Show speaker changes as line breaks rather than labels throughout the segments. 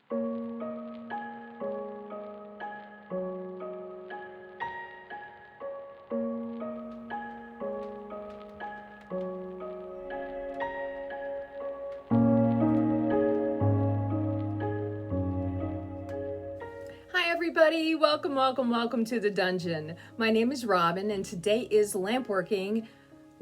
Hi everybody, welcome to the dungeon. My name is Robin and today is Lampworking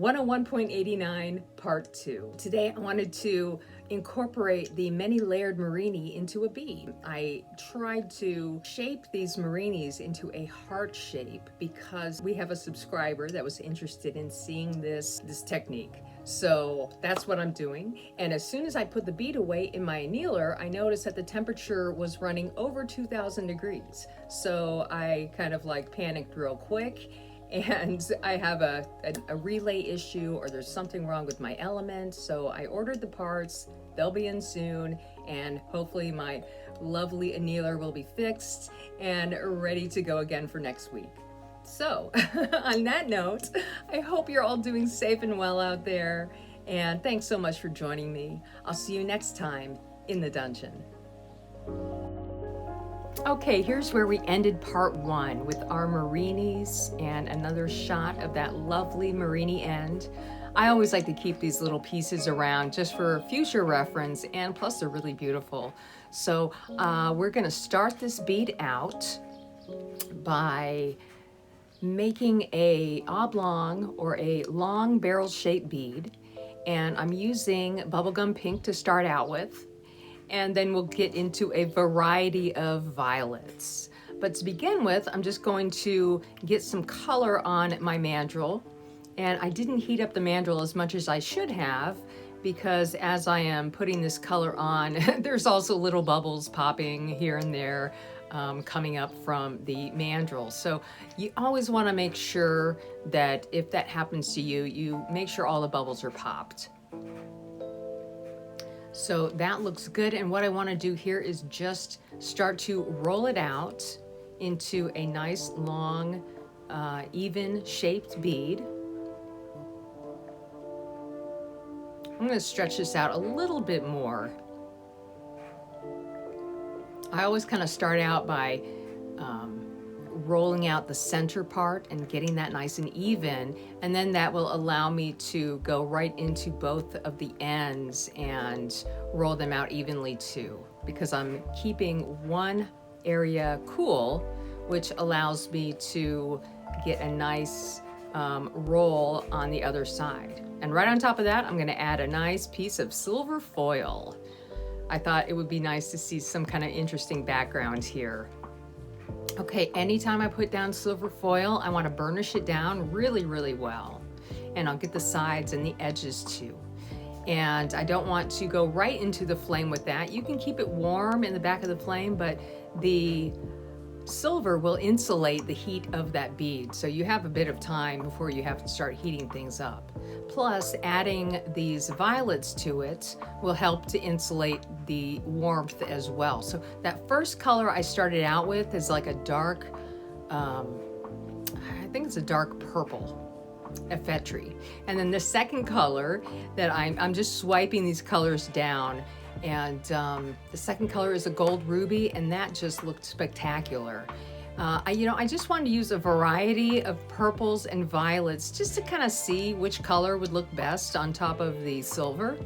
101.89 Part 2. Today I wanted to incorporate the Many Layered Murrini into a bead. I tried to shape these Murrinis into a heart shape because we have a subscriber that was interested in seeing this technique. So that's what I'm doing. And as soon as I put the bead away in my annealer, I noticed that the temperature was running over 2000 degrees. So I kind of like panicked real quick, and I have a relay issue, or there's something wrong with my element. So I ordered the parts, they'll be in soon, and hopefully my lovely annealer will be fixed and ready to go again for next week. So on that note, I hope you're all doing safe and well out there, and thanks so much for joining me. I'll see you next time in the dungeon. Okay, here's where we ended part 1 with our Murrinis and another shot of that lovely Murrini end. I always like to keep these little pieces around just for future reference, and plus they're really beautiful. So we're gonna start this bead out by making a oblong or a long barrel shaped bead, and I'm using Bubblegum Pink to start out with, and then we'll get into a variety of violets. But to begin with, I'm just going to get some color on my mandrel, and I didn't heat up the mandrel as much as I should have, because as I am putting this color on, there's also little bubbles popping here and there coming up from the mandrel. So you always want to make sure that if that happens to you, you make sure all the bubbles are popped. So that looks good, and what I want to do here is just start to roll it out into a nice long even shaped bead. I'm going to stretch this out a little bit more. I always kind of start out by rolling out the center part and getting that nice and even, and then that will allow me to go right into both of the ends and roll them out evenly too, because I'm keeping one area cool, which allows me to get a nice roll on the other side. And right on top of that, I'm going to add a nice piece of silver foil. I thought it would be nice to see some kind of interesting background here. Okay, anytime I put down silver foil, I want to burnish it down really, really well. And I'll get the sides and the edges too. And I don't want to go right into the flame with that. You can keep it warm in the back of the flame, but the silver will insulate the heat of that bead. So you have a bit of time before you have to start heating things up. Plus, adding these violets to it will help to insulate the warmth as well. So that first color I started out with is like a dark, I think it's a dark purple, effetry. And then the second color that I'm just swiping these colors down, and the second color is a gold ruby, and that just looked spectacular. I just wanted to use a variety of purples and violets just to kind of see which color would look best on top of the silver.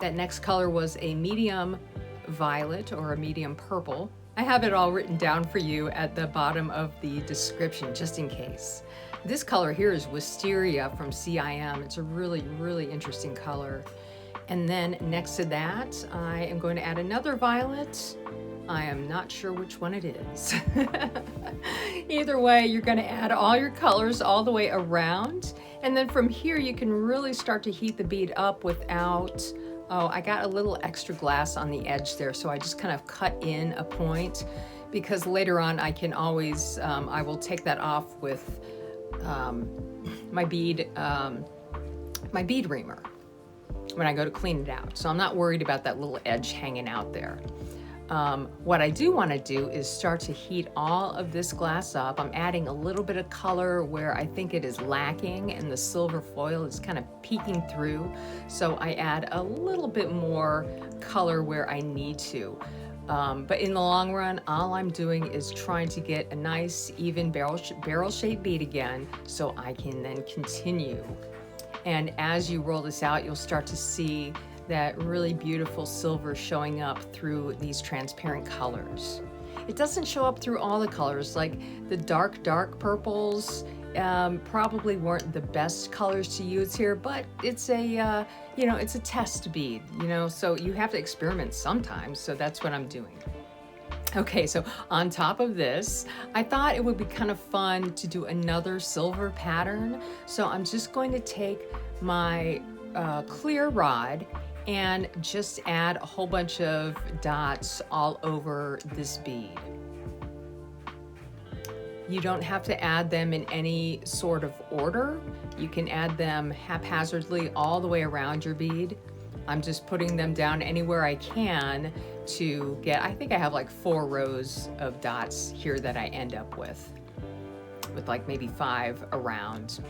That next color was a medium violet or a medium purple. I have it all written down for you at the bottom of the description, just in case. This color here is Wisteria from CIM. It's a really, really interesting color. And then next to that, I am going to add another violet. I am not sure which one it is. Either way, you're going to add all your colors all the way around. And then from here, you can really start to heat the bead up without, I got a little extra glass on the edge there. So I just kind of cut in a point, because later on I can always, I will take that off with my bead reamer when I go to clean it out. So I'm not worried about that little edge hanging out there. What I do want to do is start to heat all of this glass up. I'm adding a little bit of color where I think it is lacking and the silver foil is kind of peeking through. So I add a little bit more color where I need to. But in the long run, all I'm doing is trying to get a nice even barrel-shaped bead again so I can then continue. And as you roll this out, you'll start to see that really beautiful silver showing up through these transparent colors. It doesn't show up through all the colors, like the dark purples probably weren't the best colors to use here, but it's a, it's a test bead, so you have to experiment sometimes, so that's what I'm doing. Okay, so on top of this, I thought it would be kind of fun to do another silver pattern. So I'm just going to take my clear rod and just add a whole bunch of dots all over this bead. You don't have to add them in any sort of order. You can add them haphazardly all the way around your bead. I'm just putting them down anywhere I can to get, I think I have like 4 rows of dots here that I end up with like maybe 5 around.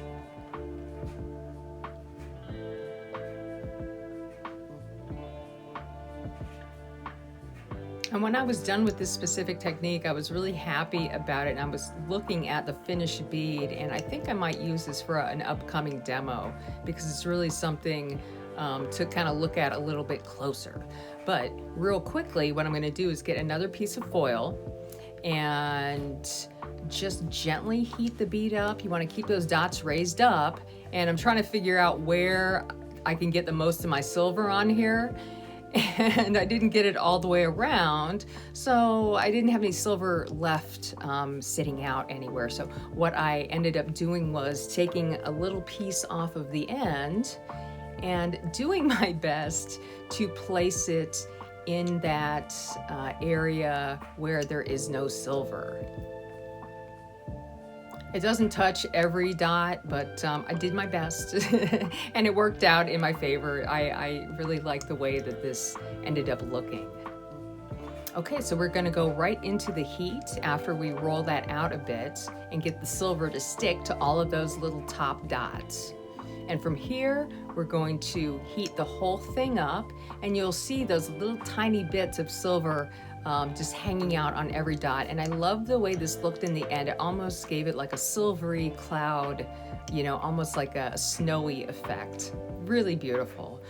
And when I was done with this specific technique, I was really happy about it. And I was looking at the finished bead, and I think I might use this for an upcoming demo because it's really something to kind of look at a little bit closer. But real quickly, what I'm going to do is get another piece of foil and just gently heat the bead up. You want to keep those dots raised up, and I'm trying to figure out where I can get the most of my silver on here. And I didn't get it all the way around, so I didn't have any silver left sitting out anywhere. So what I ended up doing was taking a little piece off of the end and doing my best to place it in that area where there is no silver. It doesn't touch every dot, but I did my best and it worked out in my favor. I really like the way that this ended up looking. Okay, so we're gonna go right into the heat after we roll that out a bit and get the silver to stick to all of those little top dots. And from here, we're going to heat the whole thing up, and you'll see those little tiny bits of silver just hanging out on every dot. And I love the way this looked in the end. It almost gave it like a silvery cloud, almost like a snowy effect. Really beautiful.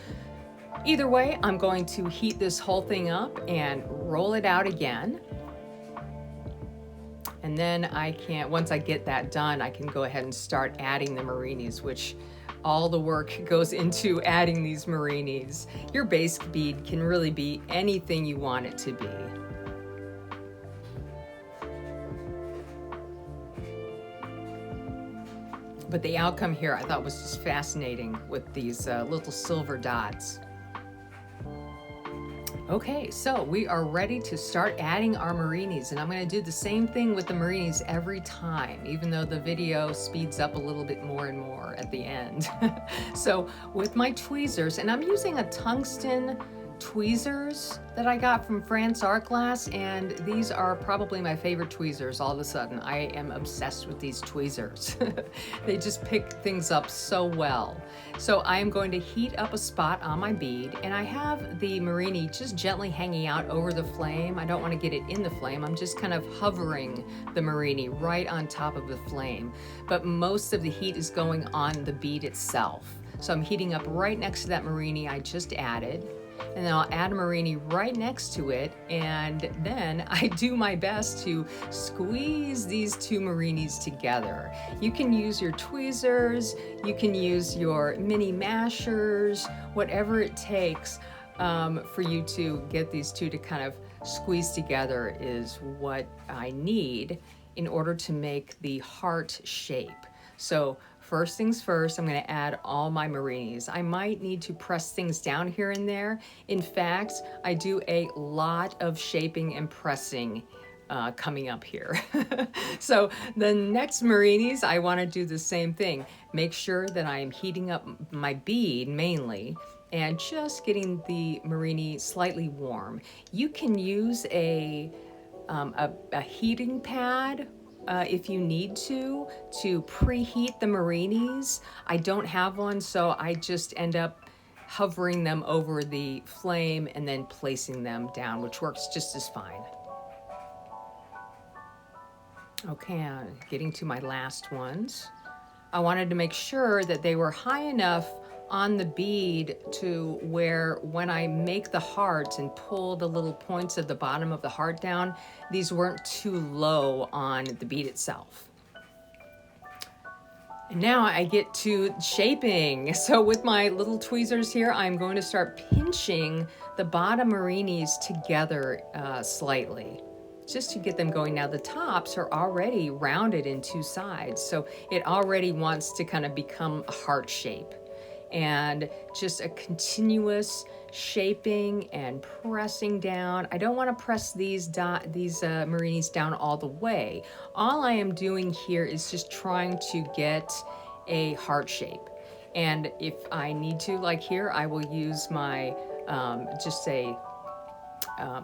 Either way, I'm going to heat this whole thing up and roll it out again. And then once I get that done, I can go ahead and start adding the Murrinis, which all the work goes into adding these Murrinis. Your base bead can really be anything you want it to be. But the outcome here I thought was just fascinating with these little silver dots. Okay, so we are ready to start adding our Murrinis, and I'm going to do the same thing with the Murrinis every time, even though the video speeds up a little bit more and more at the end. So with my tweezers, and I'm using a tungsten tweezers that I got from France Art Glass, and these are probably my favorite tweezers all of a sudden. I am obsessed with these tweezers. They just pick things up so well. So I am going to heat up a spot on my bead, and I have the Murrini just gently hanging out over the flame. I don't want to get it in the flame. I'm just kind of hovering the Murrini right on top of the flame. But most of the heat is going on the bead itself. So I'm heating up right next to that Murrini I just added. And then I'll add a Murrini right next to it, and then I do my best to squeeze these 2 Murrinis together. You can use your tweezers, you can use your mini mashers, whatever it takes for you to get these 2 to kind of squeeze together is what I need in order to make the heart shape. So first things first, I'm going to add all my Murrinis. I might need to press things down here and there. In fact, I do a lot of shaping and pressing coming up here. So the next Murrinis, I want to do the same thing. Make sure that I am heating up my bead mainly, and just getting the Murrini slightly warm. You can use a heating pad if you need to preheat the Murrinis. I don't have one, so I just end up hovering them over the flame and then placing them down, which works just as fine. Okay, I'm getting to my last ones. I wanted to make sure that they were high enough on the bead to where when I make the heart and pull the little points of the bottom of the heart down, these weren't too low on the bead itself. And now I get to shaping. So with my little tweezers here, I'm going to start pinching the bottom Murrinis together slightly, just to get them going. Now the tops are already rounded in two sides, so it already wants to kind of become a heart shape. And just a continuous shaping and pressing down. I don't want to press these Murrinis down all the way. All I am doing here is just trying to get a heart shape. And if I need to, like here, I will use my just a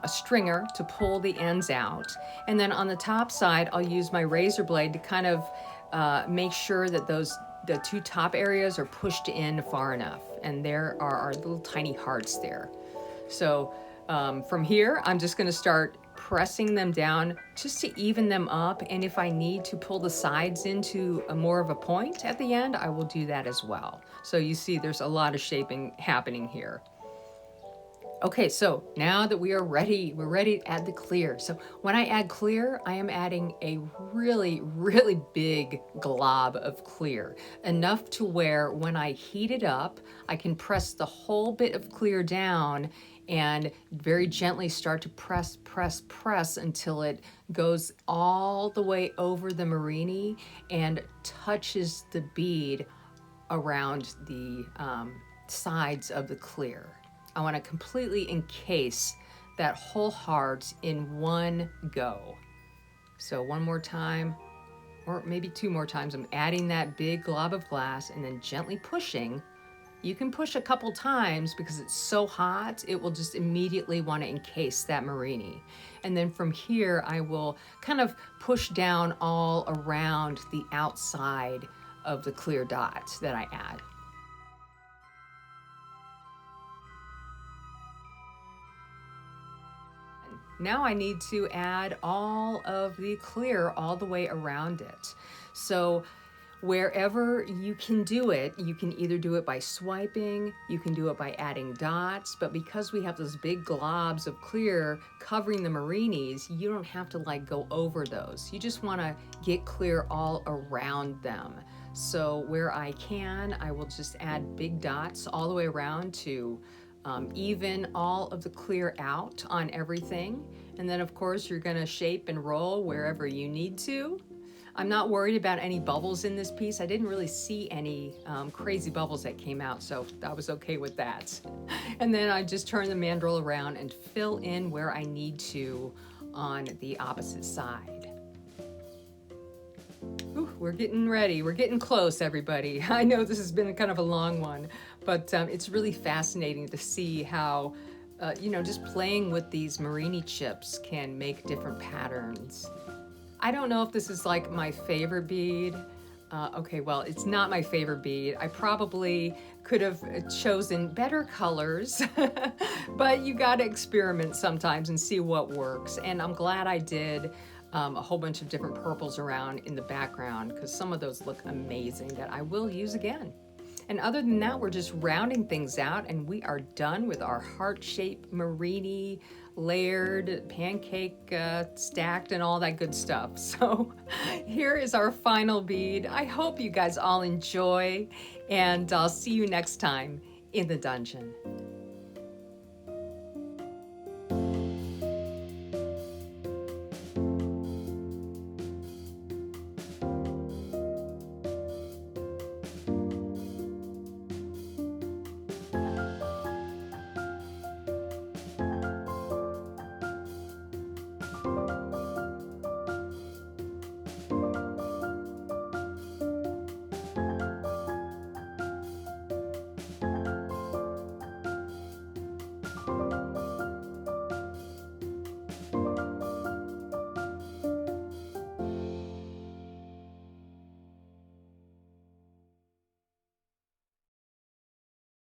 stringer to pull the ends out. And then on the top side, I'll use my razor blade to kind of make sure that the two top areas are pushed in far enough. And there are our little tiny hearts there. So from here, I'm just gonna start pressing them down just to even them up. And if I need to pull the sides into more of a point at the end, I will do that as well. So you see there's a lot of shaping happening here. Okay, so now that we are ready, we're ready to add the clear. So when I add clear, I am adding a really, really big glob of clear, enough to where when I heat it up, I can press the whole bit of clear down and very gently start to press until it goes all the way over the Murrini and touches the bead around the sides of the clear. I want to completely encase that whole heart in one go. So one more time, or maybe two more times, I'm adding that big glob of glass and then gently pushing. You can push a couple times because it's so hot, it will just immediately want to encase that Murrini. And then from here, I will kind of push down all around the outside of the clear dots that I add. Now I need to add all of the clear all the way around it. So wherever you can do it, you can either do it by swiping, you can do it by adding dots, but because we have those big globs of clear covering the Murrinis, you don't have to like go over those. You just want to get clear all around them. So where I can, I will just add big dots all the way around to even all of the clear out on everything. And then of course you're gonna shape and roll wherever you need to. I'm not worried about any bubbles in this piece. I didn't really see any crazy bubbles that came out, so I was okay with that. And then I just turn the mandrel around and fill in where I need to on the opposite side. Ooh, we're getting ready. We're getting close, everybody. I know this has been kind of a long one, but it's really fascinating to see how, just playing with these Murrini chips can make different patterns. I don't know if this is like my favorite bead. Okay, well, it's not my favorite bead. I probably could have chosen better colors, but you got to experiment sometimes and see what works. And I'm glad I did a whole bunch of different purples around in the background because some of those look amazing that I will use again. And other than that, we're just rounding things out and we are done with our heart-shaped Murrini, layered, pancake stacked and all that good stuff. So here is our final bead. I hope you guys all enjoy and I'll see you next time in the dungeon.